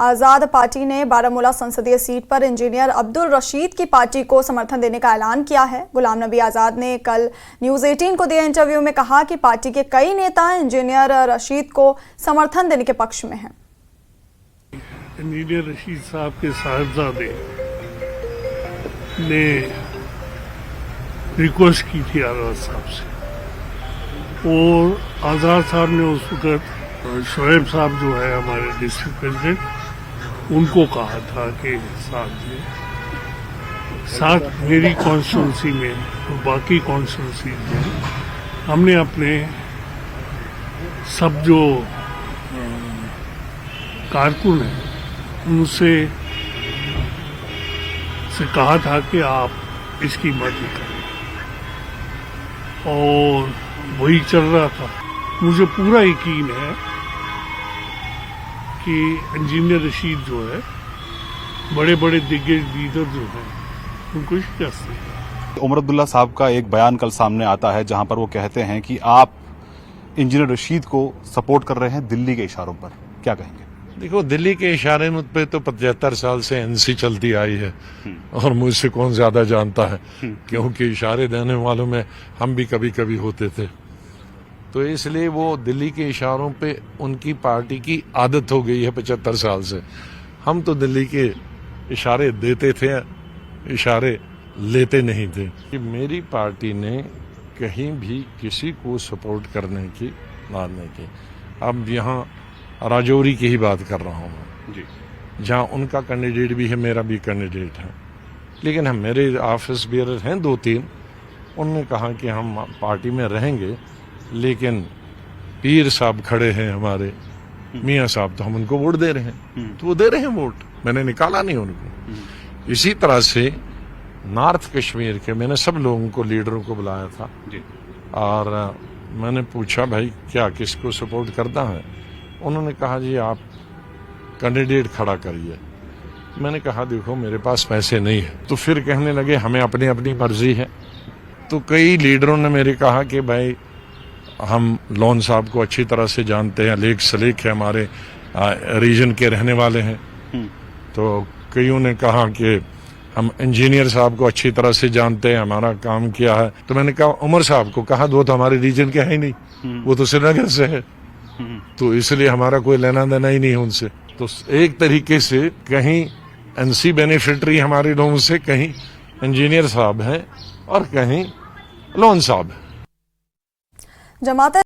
आज़ाद party ने बारामूला संसदीय seat पर इंजीनियर अब्दुल रशीद की पार्टी को समर्थन देने का ऐलान किया है। गुलाम नबी आज़ाद ने कल न्यूज़ 18 को दिए इंटरव्यू में कहा कि पार्टी के कई नेता इंजीनियर रशीद को समर्थन देने के पक्ष में हैं। इंजीनियर रशीद साहब के साहबजादे ने रिक्वेस्ट की थी आज़ाद साहब से, और आज़ाद साहब ने उस वक्त शोएब साहब जो है हमारे डिस्ट्रिक्ट प्रेसिडेंट, उनको कहा था कि साथ मेरी कॉन्स्टिट्यूंसी में और बाकी कॉन्स्टिट्यूंसी में हमने अपने सब जो कारकुन हैं उनसे कहा था कि आप इसकी मदद करें, और वही चल रहा था। मुझे पूरा यकीन है कि इंजीनियर रशीद जो है बड़े बड़े दिग्गज लीडर जो हैं उनको शिकस्त देगा। उमर अब्दुल्ला साहब का एक बयान कल सामने आता है जहां पर वो कहते हैं कि आप इंजीनियर रशीद को सपोर्ट कर रहे हैं दिल्ली के इशारों पर, क्या कहेंगे? देखो, दिल्ली के इशारे पे तो 75 साल से एनसी चलती आई है और मुझसे कौन ज्यादा जानता है, क्योंकि इशारे देने वालों में हम भी कभी कभी होते थे। तो इसलिए वो दिल्ली के इशारों पे उनकी पार्टी की आदत हो गई है 75 साल से। हम तो दिल्ली के इशारे देते थे, इशारे लेते नहीं थे। कि मेरी पार्टी ने कहीं भी किसी को सपोर्ट करने की बात नहीं की। अब यहाँ राजौरी की ही बात कर रहा हूँ मैं, जहाँ उनका कैंडिडेट भी है, मेरा भी कैंडिडेट है, लेकिन हम मेरे ऑफिस बेयरर हैं 2-3, उन्होंने कहा कि हम पार्टी में रहेंगे, लेकिन पीर साहब खड़े हैं हमारे मियाँ साहब, तो हम उनको वोट दे रहे हैं, तो वो दे रहे हैं वोट, मैंने निकाला नहीं उनको। इसी तरह से नॉर्थ कश्मीर के मैंने सब लोगों को, लीडरों को बुलाया था और मैंने पूछा भाई क्या किसको सपोर्ट करता है। उन्होंने कहा जी आप कैंडिडेट खड़ा करिए। मैंने कहा देखो मेरे पास पैसे नहीं है। तो फिर कहने लगे हमें अपनी अपनी मर्जी है। तो कई लीडरों ने मेरे कहा कि भाई हम लोन साहब को अच्छी तरह से जानते हैं, लेक सलेक है, हमारे रीजन के रहने वाले हैं। तो कईयों ने कहा कि हम इंजीनियर साहब को अच्छी तरह से जानते हैं, हमारा काम किया है। तो मैंने कहा उमर साहब को, कहा वो तो हमारे रीजन के है ही नहीं, वो तो श्रीनगर से है, तो इसलिए हमारा कोई लेना देना ही नहीं है उनसे। तो एक तरीके से कहीं एनसी बेनिफिटरी हमारे लोगों से, कहीं इंजीनियर साहब हैं और कहीं लोन साहब है। जमात